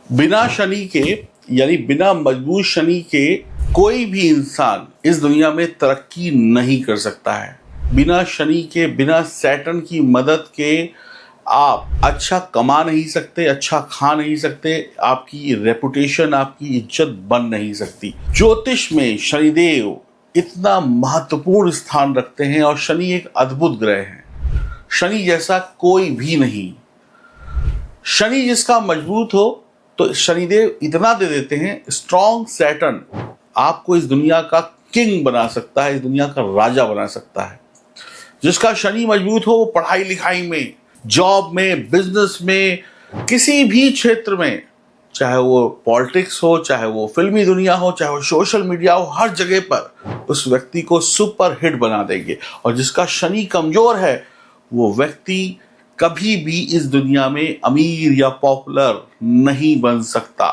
बिना शनि के, यानी बिना मजबूत शनि के कोई भी इंसान इस दुनिया में तरक्की नहीं कर सकता है। बिना शनि के, बिना सैटर्न की मदद के आप अच्छा कमा नहीं सकते, अच्छा खा नहीं सकते, आपकी रेपुटेशन, आपकी इज्जत बन नहीं सकती। ज्योतिष में शनिदेव इतना महत्वपूर्ण स्थान रखते हैं और शनि एक अद्भुत ग्रह है। शनि जैसा कोई भी नहीं। शनि जिसका मजबूत हो तो शनिदेव इतना दे देते हैं, स्ट्रॉन्ग सैटर्न आपको इस दुनिया का किंग बना सकता है, इस दुनिया का राजा बना सकता है। जिसका शनि मजबूत हो वो पढ़ाई लिखाई में, जॉब में, बिजनेस में, किसी भी क्षेत्र में, चाहे वो पॉलिटिक्स हो, चाहे वो फिल्मी दुनिया हो, चाहे वो सोशल मीडिया हो, हर जगह पर उस व्यक्ति को सुपर हिट बना देंगे। और जिसका शनि कमजोर है वो व्यक्ति कभी भी इस दुनिया में अमीर या पॉपुलर नहीं बन सकता।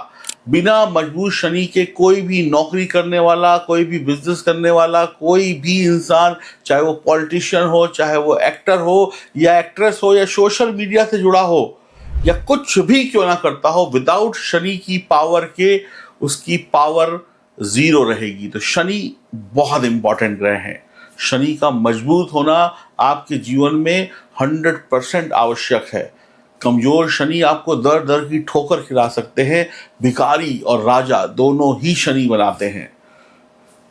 बिना मजबूत शनि के कोई भी नौकरी करने वाला, कोई भी बिजनेस करने वाला, कोई भी इंसान, चाहे वो पॉलिटिशियन हो, चाहे वो एक्टर हो या एक्ट्रेस हो या सोशल मीडिया से जुड़ा हो या कुछ भी क्यों ना करता हो, विदाउट शनि की पावर के उसकी पावर जीरो रहेगी। तो शनि बहुत इंपॉर्टेंट ग्रह है। शनि का मजबूत होना आपके जीवन में 100% आवश्यक है। कमजोर शनि आपको दर दर की ठोकर खिला सकते हैं। भिखारी और राजा दोनों ही शनि बनाते हैं।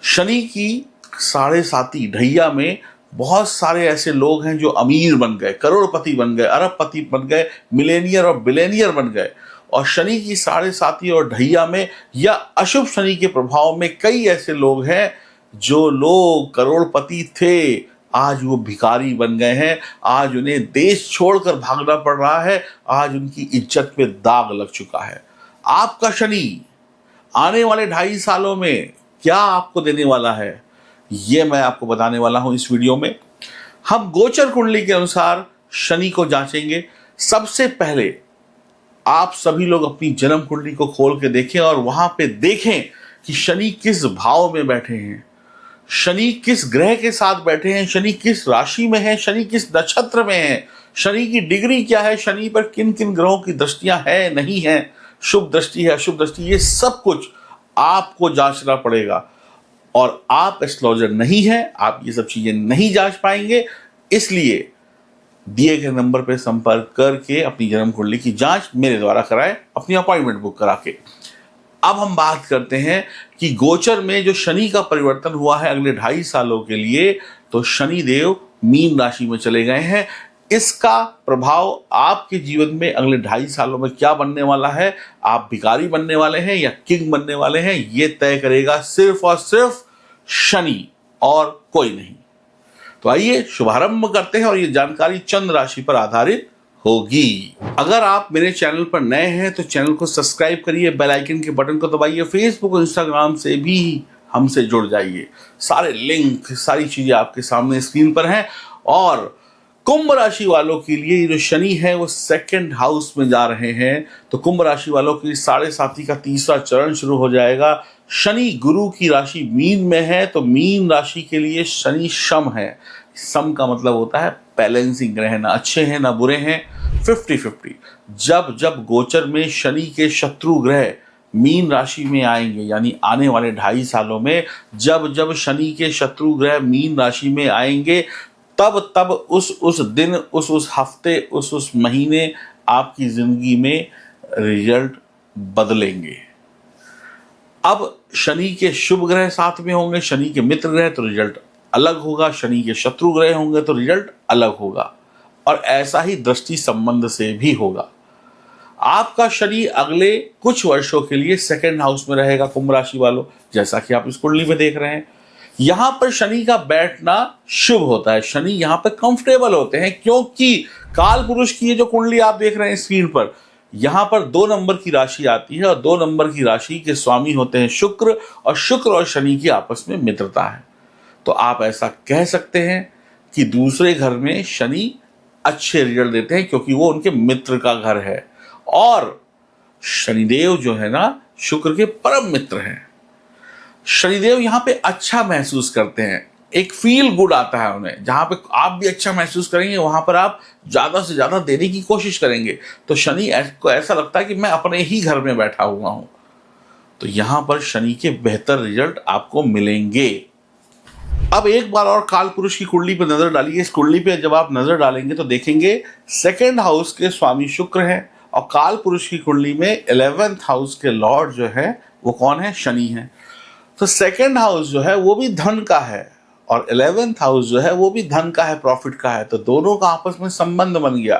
शनि की साढ़े साती ढैया में बहुत सारे ऐसे लोग हैं जो अमीर बन गए, करोड़पति बन गए, अरबपति बन गए, मिलेनियर और बिलेनियर बन गए। और शनि की साढ़े साती और ढैया में या अशुभ शनि के प्रभाव में कई ऐसे लोग हैं जो लोग करोड़पति थे, आज वो भिखारी बन गए हैं। आज उन्हें देश छोड़कर भागना पड़ रहा है। आज उनकी इज्जत पे दाग लग चुका है। आपका शनि आने वाले 2.5 सालों में क्या आपको देने वाला है, ये मैं आपको बताने वाला हूं इस वीडियो में। हम गोचर कुंडली के अनुसार शनि को जांचेंगे। सबसे पहले आप सभी लोग अपनी जन्म कुंडली को खोल के देखें और वहां पे देखें कि शनि किस भाव में बैठे हैं, शनि किस ग्रह के साथ बैठे हैं, शनि किस राशि में है, शनि किस नक्षत्र में है, शनि की डिग्री क्या है, शनि पर किन किन ग्रहों की दृष्टियां है नहीं है, शुभ दृष्टि है, अशुभ दृष्टि, ये सब कुछ आपको जांचना पड़ेगा। और आप एस्ट्रोलॉजर नहीं है, आप ये सब चीजें नहीं जांच पाएंगे। इसलिए दिए गए नंबर पर संपर्क करके अपनी जन्म कुंडली की जांच मेरे द्वारा कराएं, अपनी अपॉइंटमेंट बुक करा के। अब हम बात करते हैं कि गोचर में जो शनि का परिवर्तन हुआ है अगले 2.5 सालों के लिए, तो शनि देव मीन राशि में चले गए हैं। इसका प्रभाव आपके जीवन में अगले 2.5 सालों में क्या बनने वाला है, आप भिखारी बनने वाले हैं या किंग बनने वाले हैं, ये तय करेगा सिर्फ और सिर्फ शनि और कोई नहीं। तो आइए शुभारंभ करते हैं और ये जानकारी चंद्र राशि पर आधारित होगी। अगर आप मेरे चैनल पर नए हैं तो चैनल को सब्सक्राइब करिए, बेल आइकन के बटन को दबाइए, फेसबुक और इंस्टाग्राम से भी हमसे जुड़ जाइए। सारे लिंक, सारी चीजें आपके सामने स्क्रीन पर हैं। और कुंभ राशि वालों के लिए जो शनि है वो 2nd हाउस में जा रहे हैं, तो कुंभ राशि वालों की साढ़े साती का 3रा चरण शुरू हो जाएगा। शनि गुरु की राशि मीन में है, तो मीन राशि के लिए शनि सम है। सम का मतलब होता है बैलेंसिंग ग्रह, ना अच्छे हैं ना बुरे हैं, 50-50। जब जब गोचर में शनि के शत्रु ग्रह मीन राशि में आएंगे, यानी आने वाले 2.5 सालों में जब जब शनि के शत्रु ग्रह मीन राशि में आएंगे, तब तब उस दिन, उस हफ्ते, उस महीने आपकी जिंदगी में रिजल्ट बदलेंगे। अब शनि के शुभ ग्रह साथ में होंगे, शनि के मित्र ग्रह, तो रिजल्ट अलग होगा। शनि के शत्रु ग्रह होंगे तो रिजल्ट अलग होगा। और ऐसा ही दृष्टि संबंध से भी होगा। आपका शनि अगले कुछ वर्षों के लिए 2nd हाउस में रहेगा कुंभ राशि वालों, जैसा कि आप इस कुंडली में देख रहे हैं। यहां पर शनि का बैठना शुभ होता है। शनि यहां पर कंफर्टेबल होते हैं, क्योंकि काल पुरुष की ये जो कुंडली आप देख रहे हैं स्क्रीन पर, यहां पर 2 नंबर की राशि आती है और 2 नंबर की राशि के स्वामी होते हैं शुक्र, और शुक्र और शनि की आपस में मित्रता है। तो आप ऐसा कह सकते हैं कि दूसरे घर में शनि अच्छे रिजल्ट देते हैं, क्योंकि वो उनके मित्र का घर है। और शनिदेव जो है ना, शुक्र के परम मित्र हैं। शनिदेव यहां पे अच्छा महसूस करते हैं। एक फील गुड आता है उन्हें, जहां पे आप भी अच्छा महसूस करेंगे वहां पर आप ज्यादा से ज्यादा देने की कोशिश करेंगे। तो शनि को ऐसा लगता है कि मैं अपने ही घर में बैठा हुआ हूं। तो यहां पर शनि के बेहतर रिजल्ट आपको मिलेंगे। अब एक बार और काल पुरुष की कुंडली पर नजर डालिए। इस कुंडली पे जब आप नजर डालेंगे तो देखेंगे सेकंड हाउस के स्वामी शुक्र हैं, और काल पुरुष की कुंडली में 11th हाउस के लॉर्ड जो है वो कौन है? शनि है। तो सेकंड हाउस जो है वो भी धन का है, और 11th हाउस जो है वो भी धन का है, प्रॉफिट का है। तो दोनों का आपस में संबंध बन गया।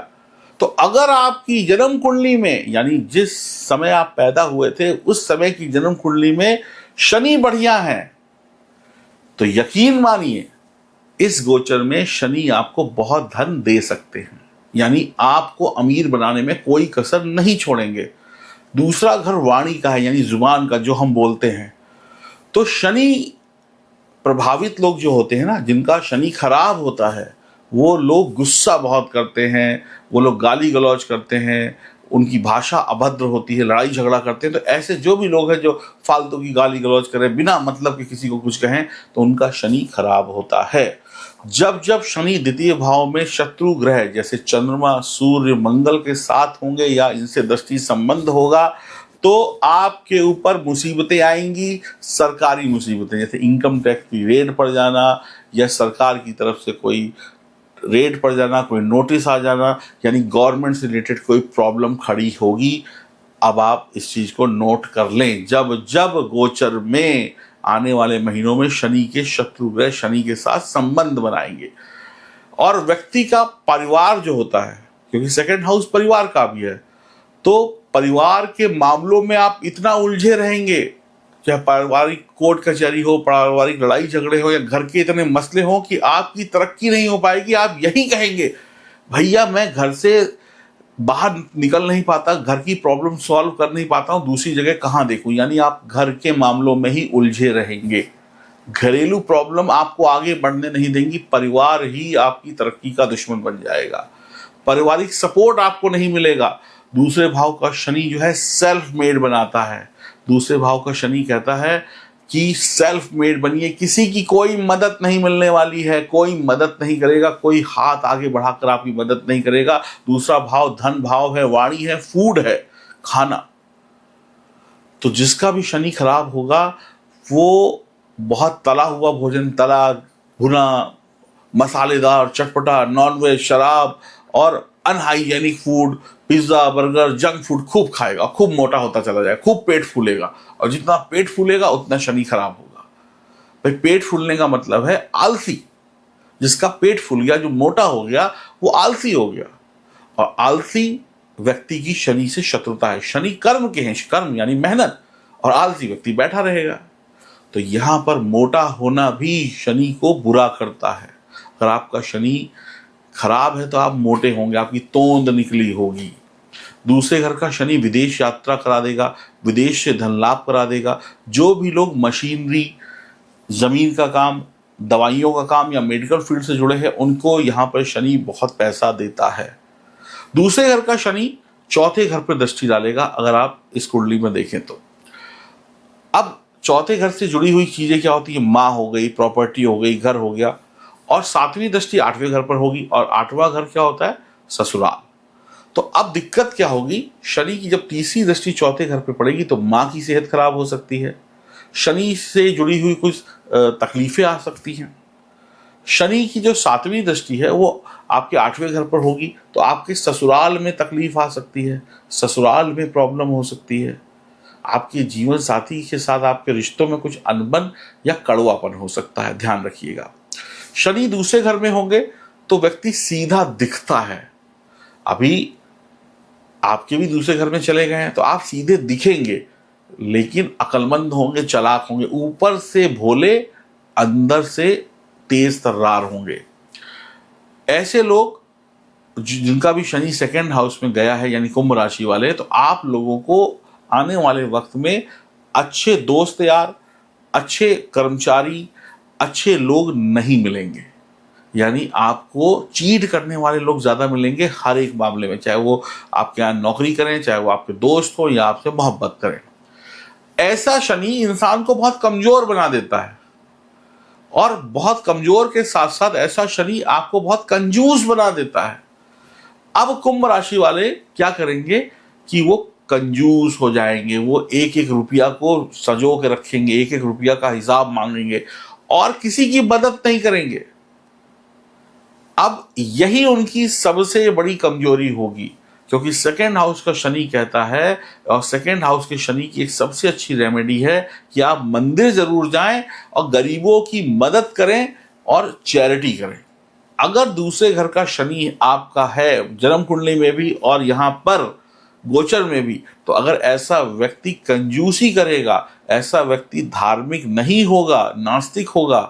तो अगर आपकी जन्म कुंडली में, यानी जिस समय आप पैदा हुए थे उस समय की जन्म कुंडली में शनि बढ़िया है, तो यकीन मानिए इस गोचर में शनि आपको बहुत धन दे सकते हैं, यानी आपको अमीर बनाने में कोई कसर नहीं छोड़ेंगे। दूसरा घर वाणी का है, यानी जुबान का, जो हम बोलते हैं। तो शनि प्रभावित लोग जो होते हैं ना, जिनका शनि खराब होता है, वो लोग गुस्सा बहुत करते हैं, वो लोग गाली गलौज करते हैं, उनकी भाषा अभद्र होती है, लड़ाई झगड़ा करते हैं। तो ऐसे जो भी लोग हैं जो फालतू की गाली गलौज करें, बिना मतलब के किसी को कुछ कहें, तो उनका शनि खराब होता है। जब जब शनि द्वितीय भाव में शत्रु ग्रह जैसे चंद्रमा, सूर्य, मंगल के साथ होंगे या इनसे दृष्टि संबंध होगा, तो आपके ऊपर मुसीबतें आएंगी। सरकारी मुसीबतें, जैसे इनकम टैक्स की रेड पड़ जाना, या सरकार की तरफ से कोई रेड पड़ जाना, कोई नोटिस आ जाना, यानी गवर्नमेंट से रिलेटेड कोई प्रॉब्लम खड़ी होगी। अब आप इस चीज को नोट कर लें। जब जब गोचर में आने वाले महीनों में शनि के शत्रु ग्रह शनि के साथ संबंध बनाएंगे, और व्यक्ति का परिवार जो होता है, क्योंकि सेकंड हाउस परिवार का भी है, तो परिवार के मामलों में आप इतना उलझे रहेंगे, चाहे पारिवारिक कोर्ट कचहरी हो, पारिवारिक लड़ाई झगड़े हो, या घर के इतने मसले हो, कि आपकी तरक्की नहीं हो पाएगी। आप यही कहेंगे, भैया मैं घर से बाहर निकल नहीं पाता, घर की प्रॉब्लम सॉल्व कर नहीं पाता हूं, दूसरी जगह कहां देखूं। यानी आप घर के मामलों में ही उलझे रहेंगे। घरेलू प्रॉब्लम आपको आगे बढ़ने नहीं देंगी। परिवार ही आपकी तरक्की का दुश्मन बन जाएगा। पारिवारिक सपोर्ट आपको नहीं मिलेगा। दूसरे भाव का शनि जो है सेल्फ मेड बनाता है। दूसरे भाव का शनि कहता है कि सेल्फ मेड बनिए, किसी की कोई मदद नहीं मिलने वाली है, कोई मदद नहीं करेगा, कोई हाथ आगे बढ़ाकर आपकी मदद नहीं करेगा। दूसरा भाव धन भाव है, वाणी है, फूड है, खाना। तो जिसका भी शनि खराब होगा वो बहुत तला हुआ भोजन, तला भुना, मसालेदार, चटपटा, नॉनवेज, शराब और unhygienic food, pizza, burger, junk food खूब खाएगा, खूब मोटा होता चला जाएगा, खूब पेट फूलेगा, और जितना पेट फूलेगा उतना शनि खराब होगा। भाई पेट फूलने का मतलब है आलसी। जिसका पेट फूल गया, जो मोटा हो गया, वो आलसी हो गया, और आलसी व्यक्ति की शनि से शत्रुता है। शनि कर्म के हैं, कर्म यानी मेहनत, और आलसी व्यक्ति बैठा रहेगा। तो यहां पर मोटा होना भी शनि को बुरा करता है। अगर आपका शनि खराब है तो आप मोटे होंगे, आपकी तोंद निकली होगी। दूसरे घर का शनि विदेश यात्रा करा देगा, विदेश से धन लाभ करा देगा। जो भी लोग मशीनरी, जमीन का काम, दवाइयों का काम या मेडिकल फील्ड से जुड़े हैं, उनको यहाँ पर शनि बहुत पैसा देता है। दूसरे घर का शनि चौथे घर पर दृष्टि डालेगा, अगर आप इस कुंडली में देखें तो। अब चौथे घर से जुड़ी हुई चीजें क्या होती है? माँ हो गई, प्रॉपर्टी हो गई, घर हो गया, और सातवीं दृष्टि आठवें घर पर होगी, और आठवां घर क्या होता है? ससुराल। तो अब दिक्कत क्या होगी? शनि की जब तीसरी दृष्टि चौथे घर पर पड़ेगी तो माँ की सेहत खराब हो सकती है, शनि से जुड़ी हुई कुछ तकलीफें आ सकती हैं। शनि की जो सातवीं दृष्टि है वो आपके आठवें घर पर होगी, तो आपके ससुराल में तकलीफ आ सकती है, ससुराल में प्रॉब्लम हो सकती है। आपके जीवन साथी के साथ आपके रिश्तों में कुछ अनबन या कड़वापन हो सकता है, ध्यान रखिएगा। शनि दूसरे घर में होंगे तो व्यक्ति सीधा दिखता है। अभी आपके भी दूसरे घर में चले गए हैं तो आप सीधे दिखेंगे, लेकिन अक्लमंद होंगे, चालाक होंगे, ऊपर से भोले, अंदर से तेज तर्रार होंगे। ऐसे लोग जिनका भी शनि सेकंड हाउस में गया है, यानी कुंभ राशि वाले, तो आप लोगों को आने वाले वक्त में अच्छे दोस्त यार, अच्छे कर्मचारी, अच्छे लोग नहीं मिलेंगे। यानी आपको चीट करने वाले लोग ज्यादा मिलेंगे हर एक मामले में, चाहे वो आपके यहाँ नौकरी करें, चाहे वो आपके दोस्त हो या आपसे मोहब्बत करें। ऐसा शनि इंसान को बहुत कमजोर बना देता है। और बहुत कमजोर के साथ साथ ऐसा शनि आपको बहुत कंजूस बना देता है। अब कुंभ राशि वाले क्या करेंगे कि वो कंजूस हो जाएंगे, वो एक एक रुपया को सजो के रखेंगे, एक एक रुपया का हिसाब मांगेंगे और किसी की मदद नहीं करेंगे। अब यही उनकी सबसे बड़ी कमजोरी होगी, क्योंकि सेकेंड हाउस का शनि कहता है, और सेकेंड हाउस के शनि की एक सबसे अच्छी रेमेडी है कि आप मंदिर जरूर जाएं और गरीबों की मदद करें और चैरिटी करें। अगर दूसरे घर का शनि आपका है जन्म कुंडली में भी और यहाँ पर गोचर में भी, तो अगर ऐसा व्यक्ति कंजूसी करेगा, ऐसा व्यक्ति धार्मिक नहीं होगा, नास्तिक होगा।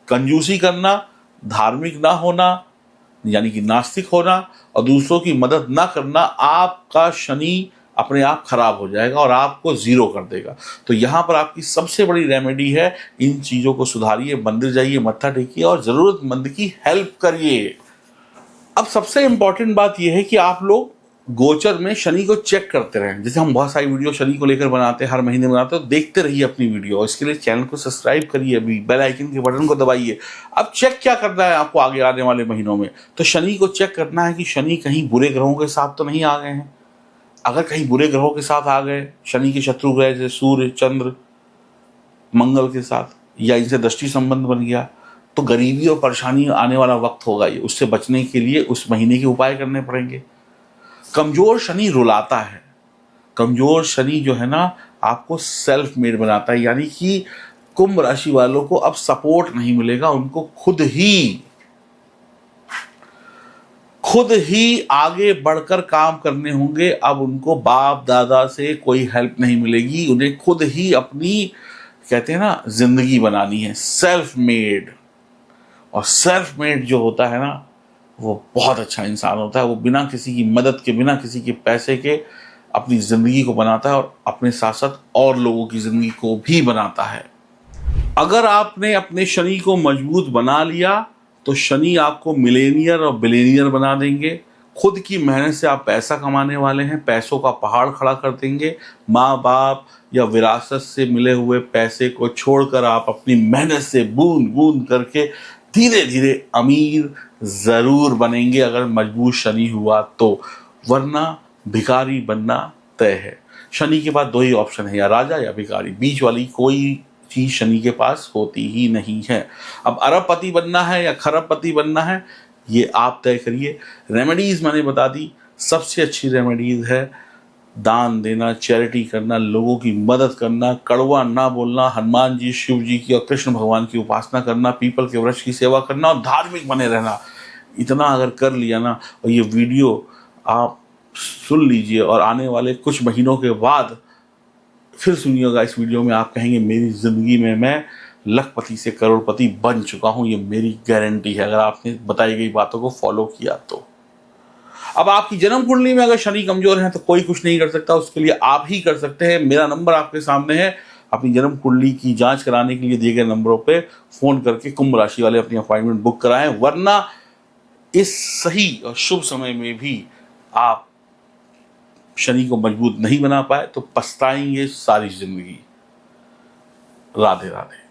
कंजूसी करना, धार्मिक ना होना यानी कि नास्तिक होना और दूसरों की मदद ना करना, आपका शनि अपने आप खराब हो जाएगा और आपको जीरो कर देगा। तो यहाँ पर आपकी सबसे बड़ी रेमेडी है, इन चीजों को सुधारिए, मंदिर जाइए, मत्था टेकिए और जरूरतमंद की हेल्प करिए। अब सबसे इंपॉर्टेंट बात यह है कि आप लोग गोचर में शनि को चेक करते रहें। जैसे हम बहुत सारी वीडियो शनि को लेकर बनाते हैं, हर महीने बनाते हैं, तो देखते रहिए अपनी वीडियो। इसके लिए चैनल को सब्सक्राइब करिए, अभी बेल आइकन के बटन को दबाइए। अब चेक क्या करना है आपको आगे आने वाले महीनों में, तो शनि को चेक करना है कि शनि कहीं बुरे ग्रहों के साथ तो नहीं आ गए हैं। अगर कहीं बुरे ग्रहों के साथ आ गए, शनि के शत्रु ग्रह जैसे सूर्य, चंद्र, मंगल के साथ, या इनसे दृष्टि संबंध बन गया, तो गरीबी और परेशानी आने वाला वक्त होगा। ये उससे बचने के लिए उस महीने के उपाय करने पड़ेंगे। कमजोर शनि रुलाता है। कमजोर शनि जो है ना आपको सेल्फ मेड बनाता है, यानी कि कुंभ राशि वालों को अब सपोर्ट नहीं मिलेगा, उनको खुद ही आगे बढ़कर काम करने होंगे। अब उनको बाप दादा से कोई हेल्प नहीं मिलेगी, उन्हें खुद ही अपनी, कहते हैं ना, जिंदगी बनानी है, सेल्फ मेड। और सेल्फ मेड जो होता है ना, वो बहुत अच्छा इंसान होता है। वो बिना किसी की मदद के, बिना किसी के पैसे के अपनी जिंदगी को बनाता है और अपने साथ साथ और लोगों की जिंदगी को भी बनाता है। अगर आपने अपने शनि को मजबूत बना लिया तो शनि आपको मिलेनियर और बिलेनियर बना देंगे। खुद की मेहनत से आप पैसा कमाने वाले हैं, पैसों का पहाड़ खड़ा कर देंगे। माँ बाप या विरासत से मिले हुए पैसे को छोड़कर आप अपनी मेहनत से बूंद बूंद करके धीरे धीरे अमीर जरूर बनेंगे, अगर मजबूत शनि हुआ तो। वरना भिखारी बनना तय है। शनि के बाद दो ही ऑप्शन है, या राजा या भिखारी, बीच वाली कोई चीज शनि के पास होती ही नहीं है। अब अरबपति बनना है या खरबपति बनना है, ये आप तय करिए। रेमेडीज मैंने बता दी। सबसे अच्छी रेमेडीज है दान देना, चैरिटी करना, लोगों की मदद करना, कड़वा ना बोलना, हनुमान जी, शिव जी की और कृष्ण भगवान की उपासना करना, पीपल के वृक्ष की सेवा करना और धार्मिक बने रहना। इतना अगर कर लिया ना, और ये वीडियो आप सुन लीजिए और आने वाले कुछ महीनों के बाद फिर सुनिएगा इस वीडियो में, आप कहेंगे मेरी जिंदगी में मैं लखपति से करोड़पति बन चुका हूं। ये मेरी गारंटी है, अगर आपने बताई गई बातों को फॉलो किया तो। अब आपकी जन्म कुंडली में अगर शनि कमजोर है तो कोई कुछ नहीं कर सकता, उसके लिए आप ही कर सकते हैं। मेरा नंबर आपके सामने है। अपनी जन्म कुंडली की जांच कराने के लिए दिए गए नंबरों पे फोन करके कुंभ राशि वाले अपनी अपॉइंटमेंट बुक कराएं, वरना इस सही और शुभ समय में भी आप शनि को मजबूत नहीं बना पाए तो पछताएंगे सारी जिंदगी। राधे राधे।